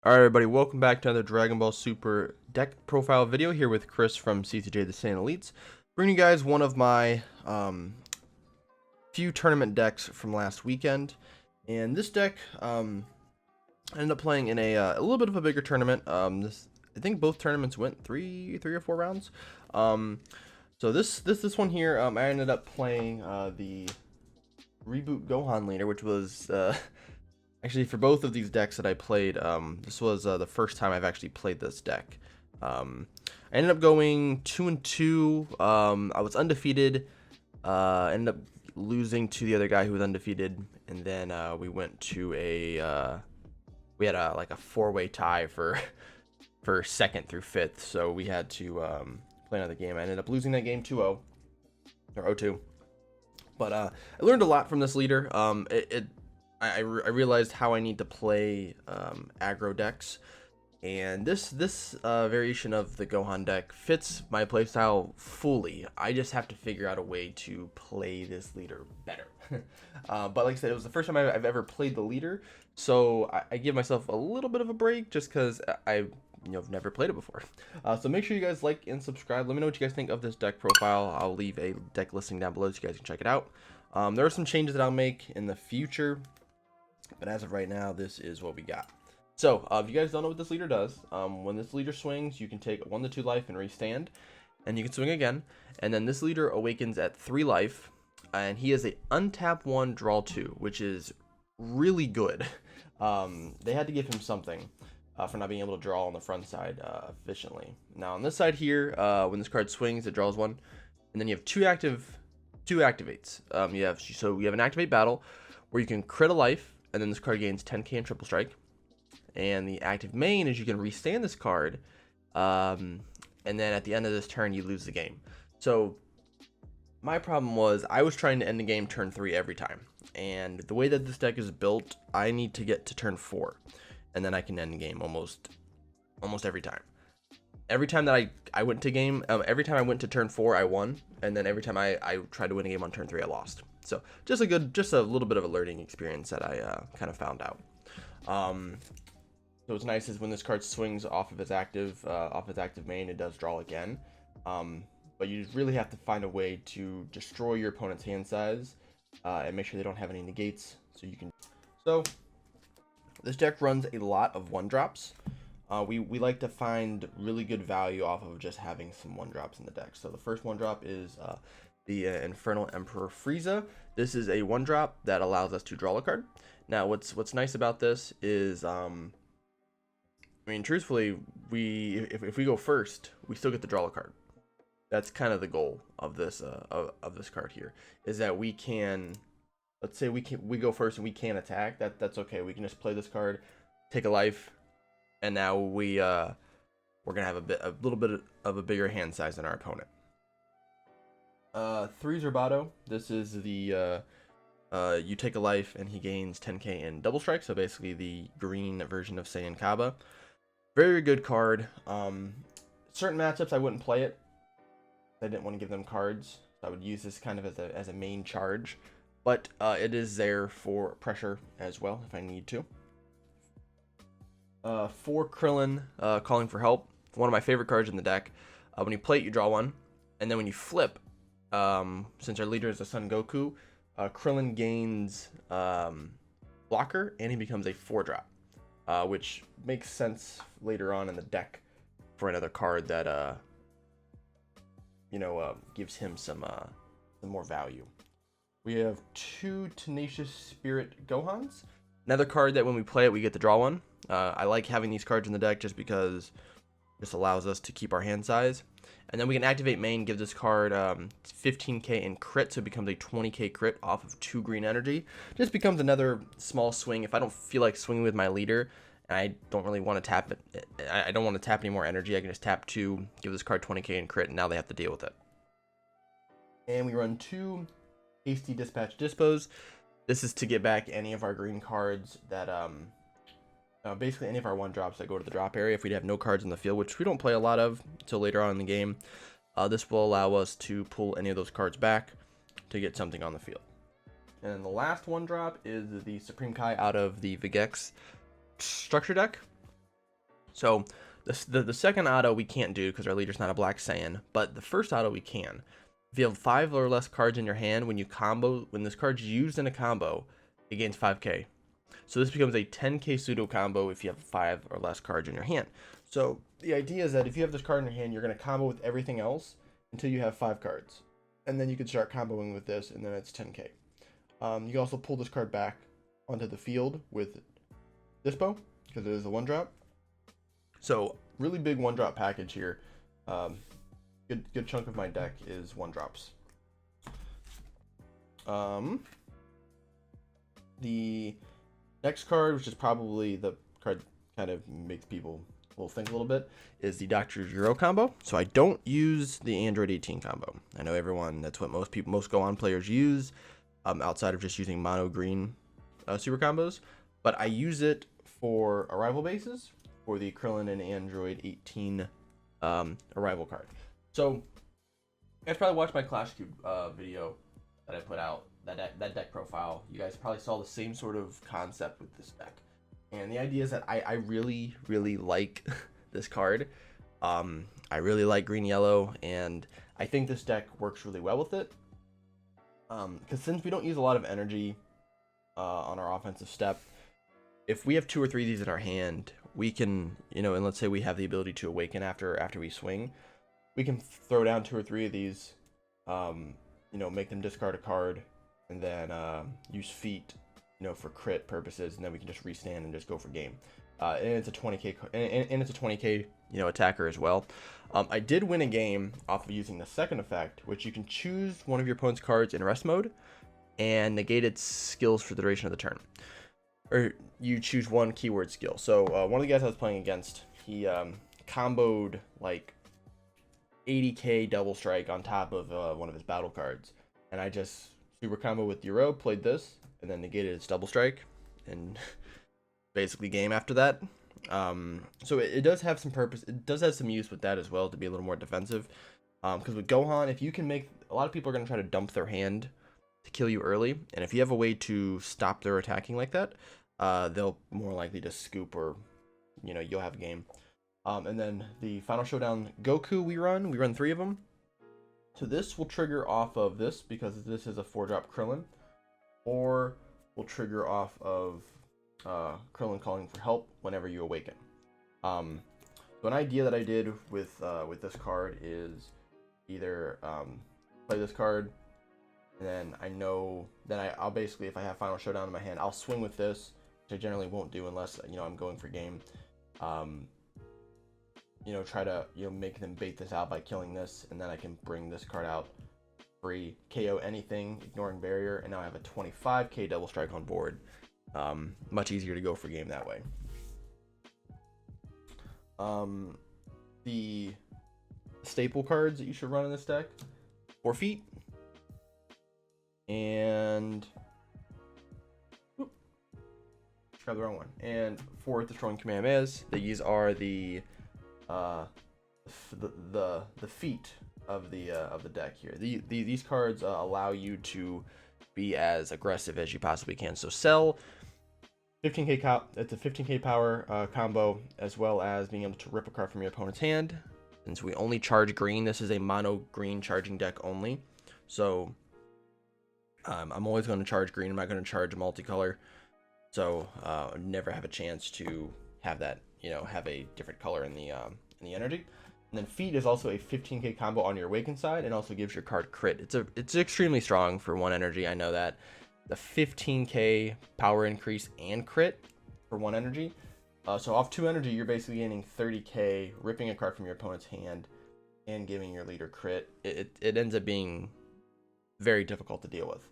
Alright everybody, welcome back to another Dragon Ball Super deck profile video here with Chris from CCJ The Saiyan Elites. Bringing you guys one of my few tournament decks from last weekend. And this deck I ended up playing in a little bit of a bigger tournament. I think both tournaments went three or four rounds. So this one here, I ended up playing the Reboot Gohan leader, which was actually, for both of these decks that I played, this was the first time I've actually played this deck. I ended up going 2-2. I was undefeated. Ended up losing to the other guy who was undefeated, and then we went to we had like a four-way tie for second through fifth. So we had to play another game. I ended up losing that game 2-0 or 0-2. But I learned a lot from this leader. I realized how I need to play aggro decks, and this variation of the Gohan deck fits my playstyle fully. I just have to figure out a way to play this leader better. But like I said, it was the first time I've ever played the leader, so I give myself a little bit of a break just because I've never played it before. So make sure you guys like and subscribe. Let me know what you guys think of this deck profile. I'll leave a deck listing down below so you guys can check it out. There are some changes that I'll make in the future, but as of right now, this is what we got. So, if you guys don't know what this leader does, when this leader swings, you can take 1 to 2 life and restand, and you can swing again. And then this leader awakens at 3 life, and he is a untap 1, draw 2, which is really good. They had to give him something for not being able to draw on the front side efficiently. Now, on this side here, when this card swings, it draws 1, and then you have two activates. You have an activate battle where you can crit a life, and then this card gains 10k in triple strike. And the active main is you can restand this card, and then at the end of this turn you lose the game. So my problem was I was trying to end the game turn 3 every time, and the way that this deck is built, I need to get to turn 4, and then I can end the game almost every time. Every time that I went to game, every time I went to turn 4, I won, and then every time I tried to win a game on turn 3, I lost. So just a little bit of a learning experience that I kind of found out. So what's nice is when this card swings off of its active main, it does draw again. But you really have to find a way to destroy your opponent's hand size and make sure they don't have any negates. So this deck runs a lot of 1-drops. We like to find really good value off of just having some 1-drops in the deck. So the first 1-drop is the Infernal Emperor Frieza. This is a 1-drop that allows us to draw a card. Now, what's nice about this is, I mean, truthfully, if we go first, we still get to draw a card. That's kind of the goal of this card here, is that we can, let's say we go first and we can't attack. That's okay. We can just play this card, take a life, and now we're gonna have a little bit of a bigger hand size than our opponent. 3 Zerbato. This is the you take a life and he gains 10k in double strike, so basically the green version of Saiyan Kaba. Very good card. Certain matchups I wouldn't play it. I didn't want to give them cards, so I would use this kind of as a main charge, but it is there for pressure as well if I need to. 4 Krillin, calling for help. One of my favorite cards in the deck. When you play it, you draw 1, and then when you flip, since our leader is the Son Goku, Krillin gains blocker, and he becomes a 4-drop, which makes sense later on in the deck for another card that gives him some more value. We have 2 Tenacious Spirit Gohans. Another card that when we play it, we get to draw 1. I like having these cards in the deck just because this allows us to keep our hand size. And then we can activate main, give this card 15k in crit, so it becomes a 20k crit off of 2 green energy. Just becomes another small swing. If I don't feel like swinging with my leader, and I don't really want to tap it, I don't want to tap any more energy, I can just tap 2, give this card 20k in crit, and now they have to deal with it. And we run 2 Hasty Dispatch Dispos. This is to get back any of our green cards that basically any of our 1-drops that go to the drop area if we have no cards in the field, which we don't play a lot of until later on in the game. This will allow us to pull any of those cards back to get something on the field. And then the last 1-drop is the Supreme Kai out of the Vegex structure deck. So the second auto we can't do because our leader's not a Black Saiyan, but the first auto we can. If you have 5 or less cards in your hand, when this card's used in a combo, it gains 5k. So this becomes a 10k pseudo combo if you have 5 or less cards in your hand. So the idea is that if you have this card in your hand, you're going to combo with everything else until you have 5 cards. And then you can start comboing with this, and then it's 10k. You can also pull this card back onto the field with Dispo, because it is a 1-drop. So really big 1-drop package here. Good chunk of my deck is 1-drops. The next card, which is probably the card kind of makes people think a little bit, is the Dr0 Combo. So I don't use the Android 18 combo. I know everyone, that's what most Gohan players use, outside of just using mono green super combos. But I use it for arrival bases for the Krillin and Android 18 arrival card. So you guys probably watched my Clash Cube video that I put out, that deck profile. You guys probably saw the same sort of concept with this deck. And the idea is that I really, really like this card. I really like green yellow, and I think this deck works really well with it. Because since we don't use a lot of energy on our offensive step, if we have 2 or 3 of these in our hand, we can, and let's say we have the ability to awaken after we swing, we can throw down 2 or 3 of these, make them discard a card, and then use feet, for crit purposes, and then we can just restand and just go for game. And it's a 20k, and it's a 20k, attacker as well. I did win a game off of using the second effect, which you can choose one of your opponent's cards in rest mode and negate its skills for the duration of the turn. Or you choose one keyword skill. So one of the guys I was playing against, he comboed like 80k double strike on top of one of his battle cards, and I just super combo with Duro, played this, and then negated its double strike, and basically game after that. So it does have some purpose. It does have some use with that as well, to be a little more defensive. Because with Gohan, if you can make, a lot of people are going to try to dump their hand to kill you early, and if you have a way to stop their attacking like that, they'll more likely just scoop, or you'll have a game. And then the Final Showdown Goku we run 3 of them. So this will trigger off of this, because this is a 4-drop Krillin, or will trigger off of Krillin calling for help whenever you awaken. So an idea that I did with this card is either play this card, and then I know that I'll basically, if I have Final Showdown in my hand, I'll swing with this, which I generally won't do unless I'm going for game. Try to make them bait this out by killing this, and then I can bring this card out free, KO anything, ignoring barrier, and now I have a 25k double strike on board. Much easier to go for game that way. The staple cards that you should run in this deck: 4 feet, and grab the wrong one, and 4 destroying Kamehamehas. These are the feet of the deck here. These cards allow you to be as aggressive as you possibly can. So Cell, 15k it's a 15k power combo, as well as being able to rip a card from your opponent's hand. Since we only charge green, this is a mono green charging deck only. So I'm always going to charge green. I'm not going to charge multicolor. So never have a chance to have that, have a different color in the energy. And then Feet is also a 15k combo on your Awaken side, and also gives your card crit. It's extremely strong for 1 energy. I know that. The 15k power increase and crit for 1 energy. So off 2 energy, you're basically gaining 30k, ripping a card from your opponent's hand, and giving your leader crit. It ends up being very difficult to deal with.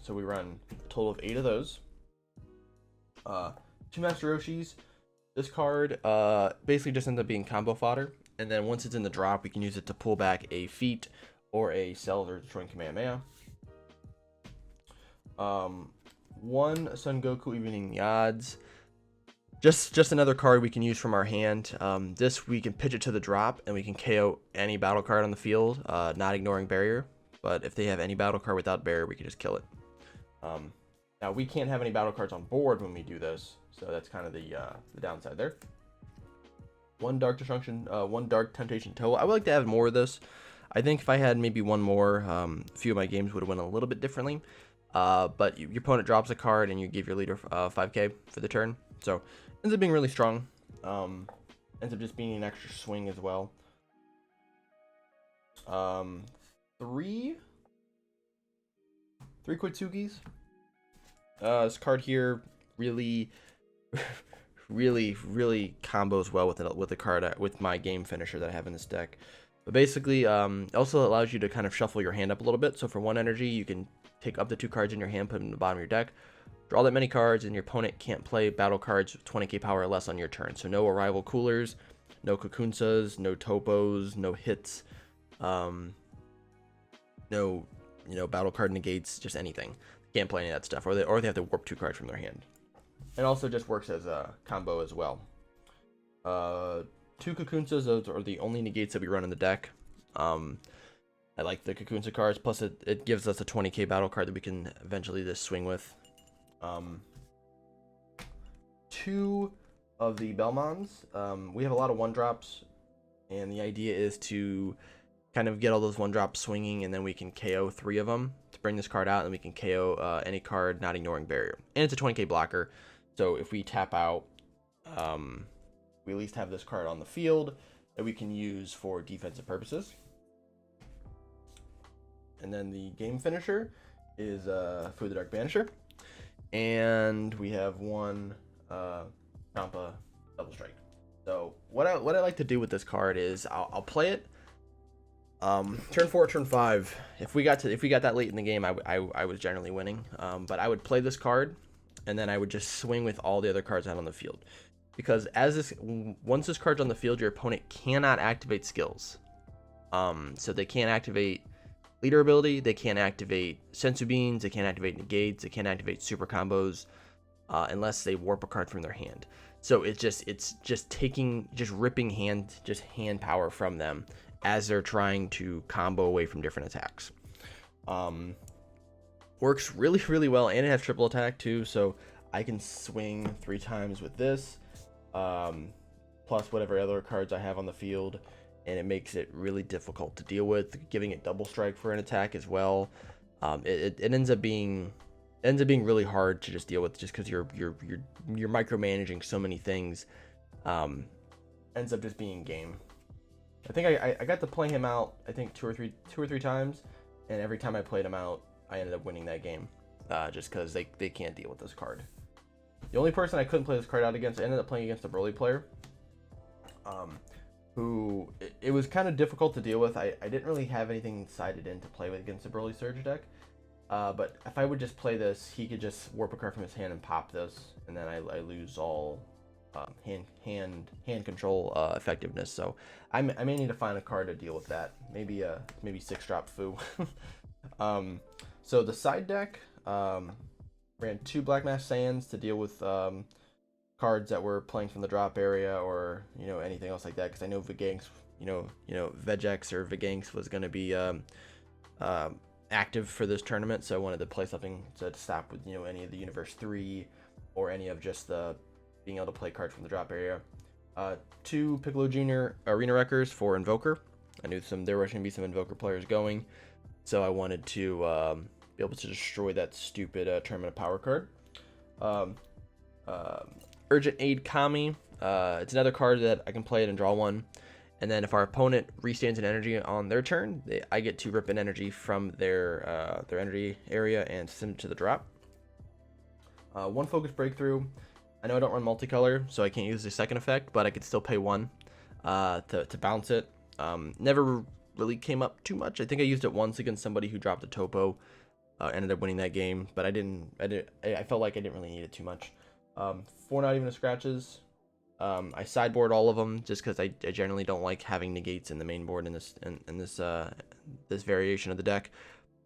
So we run a total of 8 of those. 2 Master Roshis. This card basically just ends up being combo fodder, and then once it's in the drop, we can use it to pull back a Feet or a Cell or destroying Kamehameha. 1 Son Goku, evening the odds. Just another card we can use from our hand. This, we can pitch it to the drop, and we can KO any battle card on the field, not ignoring barrier. But if they have any battle card without barrier, we can just kill it. Now, we can't have any battle cards on board when we do this, So that's kind of the downside there. One Dark Destruction, one Dark Temptation Toe. I would like to have more of this. I think if I had maybe one more, a few of my games would have went a little bit differently. But your opponent drops a card and you give your leader 5k for the turn. So ends up being really strong. Ends up just being an extra swing as well. Three Quitsukis. This card here really really combos well with the card with my game finisher that I have in this deck. But basically, it also allows you to kind of shuffle your hand up a little bit. So for 1 energy, you can take up to 2 cards in your hand, put them in the bottom of your deck, draw that many cards, and your opponent can't play battle cards with 20k power or less on your turn. So no Arrival Coolers, no Kakunsas, no Topos, no hits, no battle card negates, just anything. Can't play any of that stuff, or they have to warp 2 cards from their hand. It also just works as a combo as well. 2 Kakunsas, those are the only negates that we run in the deck. I like the Kakunsa cards, plus it gives us a 20k battle card that we can eventually just swing with. 2 of the Belmonts. We have a lot of 1-drops, and the idea is to kind of get all those 1-drops swinging, and then we can KO 3 of them to bring this card out, and we can KO any card not ignoring barrier. And it's a 20k blocker, so if we tap out, we at least have this card on the field that we can use for defensive purposes. And then the game finisher is Fu the Dark Banister. And we have 1 Champa Double Strike. So what I like to do with this card is I'll play it turn 4, turn 5. If we got that late in the game, I was generally winning. But I would play this card, and then I would just swing with all the other cards out on the field. Because once this card's on the field, your opponent cannot activate skills. So they can't activate leader ability, they can't activate sensu beans, they can't activate negates, they can't activate super combos unless they warp a card from their hand. So it's just ripping hand power from them as they're trying to combo away from different attacks. Works really well, and it has triple attack too, so I can swing 3 times with this, plus whatever other cards I have on the field, and it makes it really difficult to deal with, giving it double strike for an attack as well. It ends up being really hard to just deal with, just because you're micromanaging so many things. Ends up just being game. I think I got to play him out, I think two or three times, and every time I played him out, I ended up winning that game, just because they can't deal with this card. The only person I couldn't play this card out against, I ended up playing against a Broly player, who it was kind of difficult to deal with. I didn't really have anything sided in to play with against the Broly Surge deck, but if I would just play this, he could just warp a card from his hand and pop this, and then I lose all hand control effectiveness. So I may need to find a card to deal with that. Maybe 6-drop Fu. So the side deck ran 2 Black Mask Saiyans to deal with cards that were playing from the drop area, or anything else like that, because I know Veganks, Vegex or Veganks was going to be active for this tournament, so I wanted to play something to stop with any of the Universe 3 or any of just the being able to play cards from the drop area. 2 Piccolo Jr. Arena Wreckers for Invoker. I knew there were going to be some Invoker players going, so I wanted to be able to destroy that stupid Tournament of Power card. Urgent Aid Kami. It's another card that I can play it and draw 1. And then if our opponent restands an energy on their turn, I get to rip an energy from their energy area and send it to the drop. 1 Focus Breakthrough. I know I don't run multicolor, so I can't use the second effect, but I could still pay 1 to bounce it. Never really came up too much. I think I used it once against somebody who dropped a Topo. Ended up winning that game, but I felt like I didn't really need it too much. 4 Not Even a Scratches. I sideboard all of them just because I generally don't like having negates in the main board in this variation of the deck.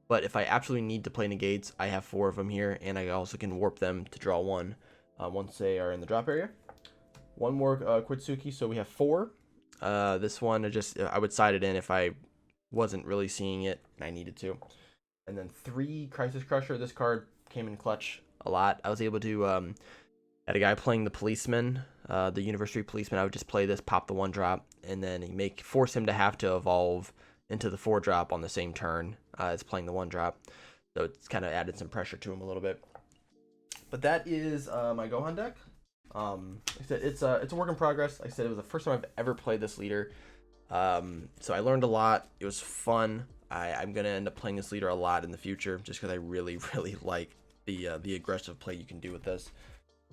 But if I absolutely need to play negates, I have 4 of them here, and I also can warp them to draw 1 once they are in the drop area. 1 more Quitsuki, so we have 4. This one I would side it in if I wasn't really seeing it and I needed to. And then 3 Crisis Crusher. This card came in clutch a lot. I was able to Had a guy playing the policeman, the university policeman. I would just play this, pop the 1-drop, and then force him to have to evolve into the 4-drop on the same turn as playing the 1-drop. So it's kind of added some pressure to him a little bit. But that is my Gohan deck. Like I said, it's a work in progress. Like I said, it was the first time I've ever played this leader. So I learned a lot. It was fun. I'm gonna end up playing this leader a lot in the future, just because I really, really like the aggressive play you can do with this.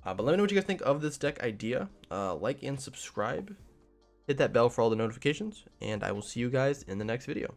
But let me know what you guys think of this deck idea. Like and subscribe. Hit that bell for all the notifications, and I will see you guys in the next video.